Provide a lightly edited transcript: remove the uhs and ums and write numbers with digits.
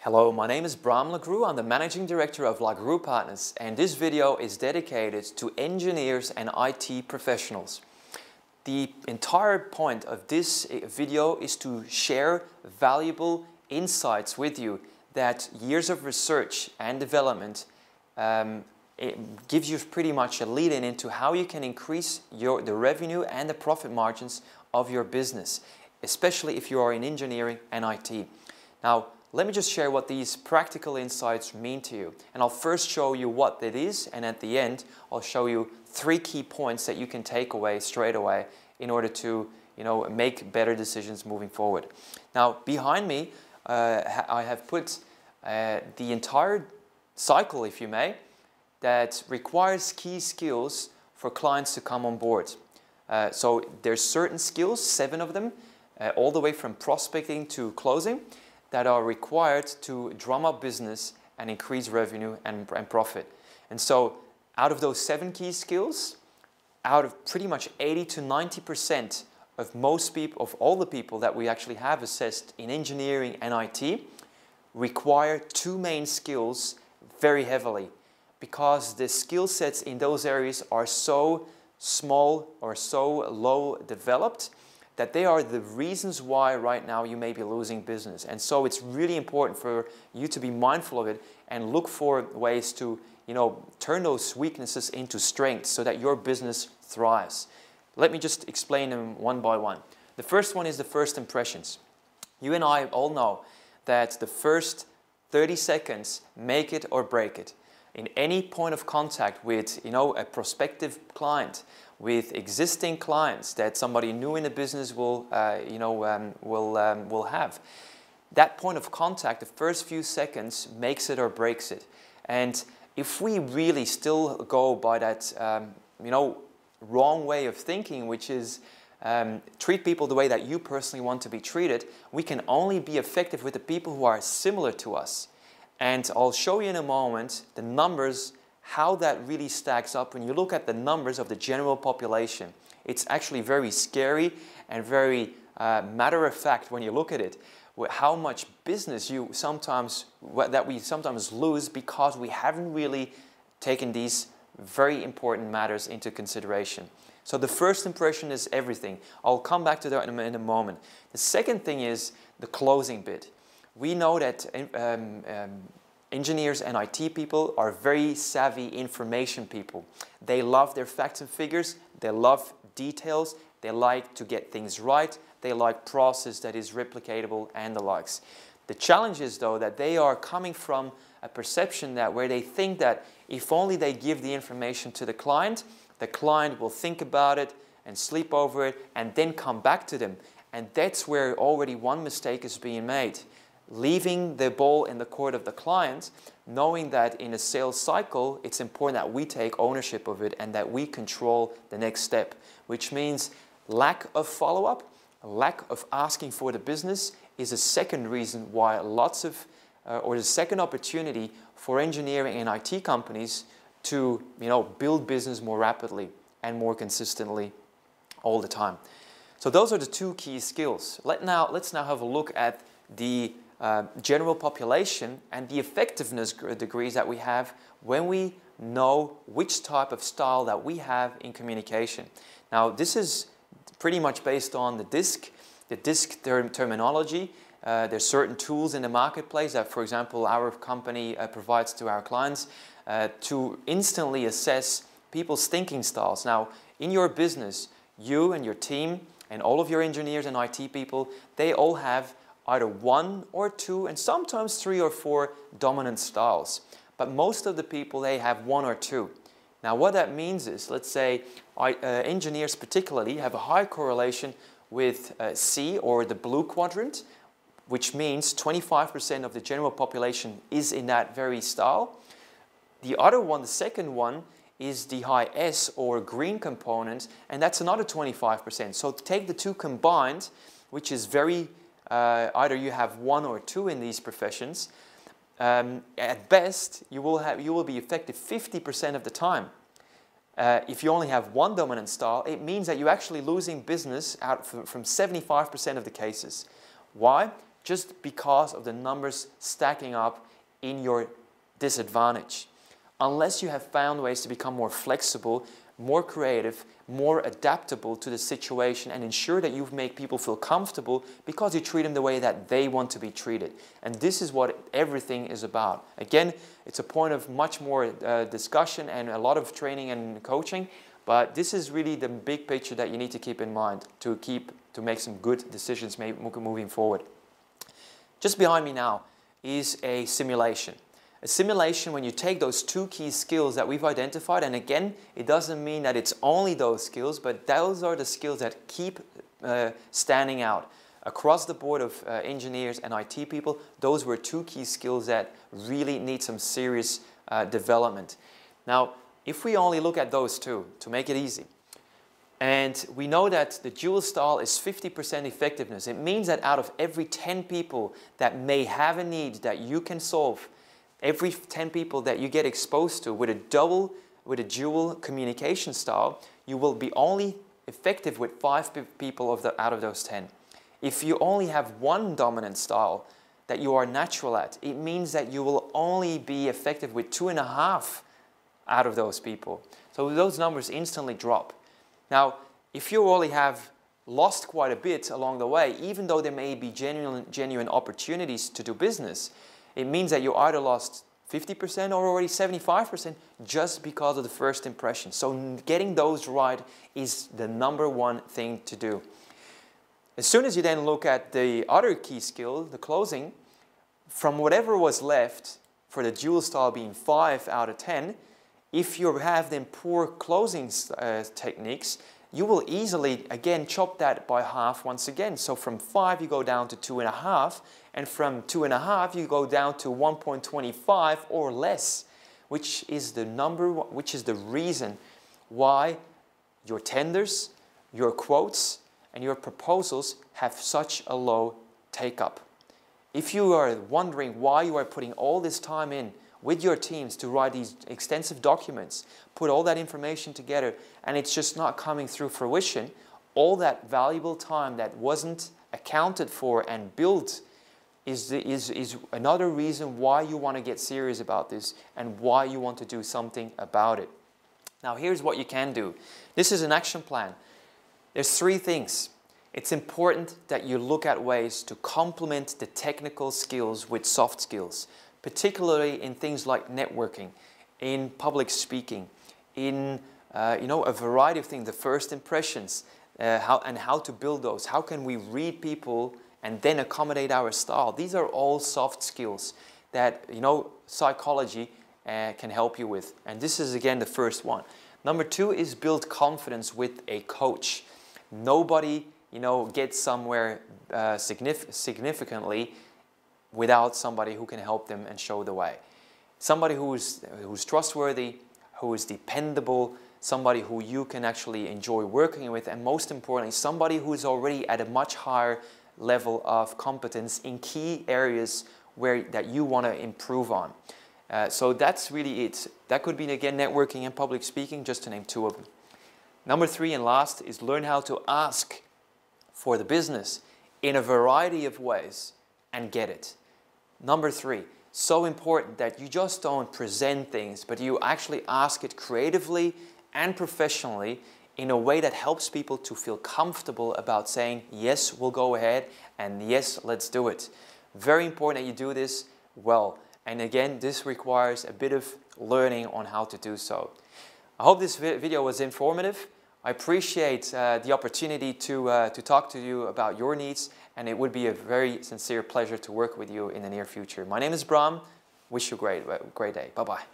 Hello, my name is Bram Lagrou. I'm the Managing Director of Lagrou Partners, and this video is dedicated to engineers and IT professionals. The entire point of this video is to share valuable insights with you that years of research and development it gives you pretty much a lead-in into how you can increase the revenue and the profit margins of your business, especially if you are in engineering and IT. Now, let me just share what these practical insights mean to you. And I'll first show you what it is, and at the end, I'll show you 3 key points that you can take away straight away in order to, make better decisions moving forward. Now, behind me, I have put the entire cycle, if you may, that requires key skills for clients to come on board. So there's certain skills, 7 of them, all the way from prospecting to closing, that are required to drum up business and increase revenue and profit. And so out of those 7 key skills, out of pretty much 80 to 90% of most people, of all the people that we actually have assessed in engineering and IT, require 2 main skills very heavily, because the skill sets in those areas are so small or so low developed that they are the reasons why right now you may be losing business. And so it's really important for you to be mindful of it and look for ways to, turn those weaknesses into strengths so that your business thrives. Let me just explain them one by one. The first one is the first impressions. You and I all know that the first 30 seconds make it or break it. In any point of contact with, a prospective client, with existing clients that somebody new in the business will have. That point of contact, the first few seconds, makes it or breaks it. And if we really still go by that, wrong way of thinking, which is treat people the way that you personally want to be treated, we can only be effective with the people who are similar to us. And I'll show you in a moment the numbers, how that really stacks up. When you look at the numbers of the general population, it's actually very scary and very matter of fact when you look at it, how much business we sometimes lose because we haven't really taken these very important matters into consideration. So the first impression is everything. I'll come back to that in a moment. The second thing is the closing bit. We know that engineers and IT people are very savvy information people. They love their facts and figures, they love details, they like to get things right, they like process that is replicatable and the likes. The challenge is though that they are coming from a perception that where they think that if only they give the information to the client will think about it and sleep over it and then come back to them. And that's where already one mistake is being made. Leaving the ball in the court of the client, knowing that in a sales cycle, it's important that we take ownership of it and that we control the next step, which means lack of follow-up, lack of asking for the business is a second reason why or the second opportunity for engineering and IT companies to, build business more rapidly and more consistently all the time. So those are the 2 key skills. Let's now have a look at the general population and the effectiveness degrees that we have when we know which type of style that we have in communication. Now, this is pretty much based on the DISC terminology. There's certain tools in the marketplace that, for example, our company provides to our clients to instantly assess people's thinking styles. Now, in your business, you and your team and all of your engineers and IT people, they all have either 1 or 2 and sometimes 3 or 4 dominant styles. But most of the people, they have 1 or 2. Now what that means is, let's say engineers particularly have a high correlation with C, or the blue quadrant, which means 25% of the general population is in that very style. The other one, the second one, is the high S or green component, and that's another 25%. So take the 2 combined, which is very either you have 1 or 2 in these professions. At best, you will be effective 50% of the time. If you only have 1 dominant style, it means that you're actually losing business out from 75% of the cases. Why? just because of the numbers stacking up in your disadvantage. Unless you have found ways to become more flexible, more creative, more adaptable to the situation and ensure that you make people feel comfortable because you treat them the way that they want to be treated. And this is what everything is about. Again, it's a point of much more discussion and a lot of training and coaching, but this is really the big picture that you need to keep in mind to make some good decisions moving forward. Just behind me now is a simulation. A simulation, when you take those two key skills that we've identified, and again, it doesn't mean that it's only those skills, but those are the skills that keep standing out. Across the board of engineers and IT people, those were two key skills that really need some serious development. Now, if we only look at those two, to make it easy, and we know that the dual style is 50% effectiveness, it means that out of every 10 people that may have a need that you can solve, every 10 people that you get exposed to with a dual communication style, you will be only effective with 5 people out of those 10. If you only have one dominant style that you are natural at, it means that you will only be effective with 2.5 out of those people. So those numbers instantly drop. Now, if you already have lost quite a bit along the way, even though there may be genuine opportunities to do business, it means that you either lost 50% or already 75% just because of the first impression. So getting those right is the #1 thing to do. As soon as you then look at the other key skill, the closing, from whatever was left for the dual style being 5 out of 10, if you have then poor closing techniques, you will easily, again, chop that by half once again. So from 5 you go down to 2.5, and from 2.5 you go down to 1.25 or less, which is the reason why your tenders, your quotes, and your proposals have such a low take-up. If you are wondering why you are putting all this time in with your teams to write these extensive documents, put all that information together, and it's just not coming through fruition, all that valuable time that wasn't accounted for and built is another reason why you want to get serious about this and why you want to do something about it. Now, here's what you can do. This is an action plan. There's 3 things. It's important that you look at ways to complement the technical skills with soft skills, particularly in things like networking, in public speaking, in a variety of things, the first impressions, how to build those. How can we read people and then accommodate our style? These are all soft skills that psychology can help you with. And this is again the first one. #2 is build confidence with a coach. Nobody gets somewhere significantly without somebody who can help them and show the way. Somebody who's trustworthy, who is dependable, somebody who you can actually enjoy working with, and most importantly, somebody who is already at a much higher level of competence in key areas that you want to improve on. So that's really it. That could be, again, networking and public speaking, just to name 2 of them. #3 and last is learn how to ask for the business in a variety of ways and get it. #3, so important that you just don't present things, but you actually ask it creatively and professionally in a way that helps people to feel comfortable about saying, yes, we'll go ahead, and yes, let's do it. Very important that you do this well. And again, this requires a bit of learning on how to do so. I hope this video was informative. I appreciate the opportunity to talk to you about your needs, and it would be a very sincere pleasure to work with you in the near future. My name is Bram. Wish you a great day. Bye-bye.